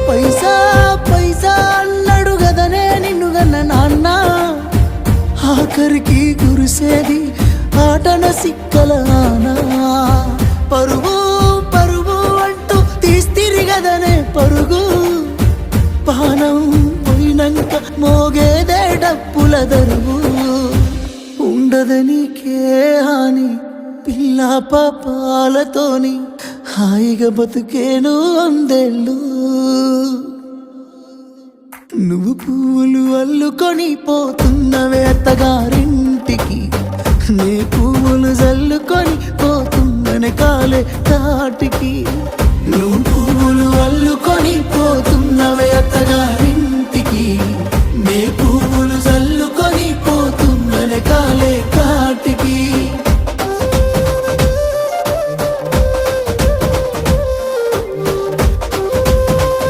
పైసా పైసా అన్నాడు గదనే నిన్ను గన్న నాన్న, ఆఖరికి కురిసేది ఆటన సిక్కల ఆనా. పరుగు పరుగు అంటూ తీస్తిరి గదనే పరుగు, పానం పోయినంక మోగేదే డప్పుల దరువు. ఉండదనికే హాని పిల్ల పాపాలతోని, హాయిగా బతుకేను వందేళ్ళు. నువ్వు పూలు అల్లుకొని పోతున్నవే అత్తగారింటికి, నే పువ్వులు జల్లుకొని పోతున్ననే కాలే తాటికి. నువ్వు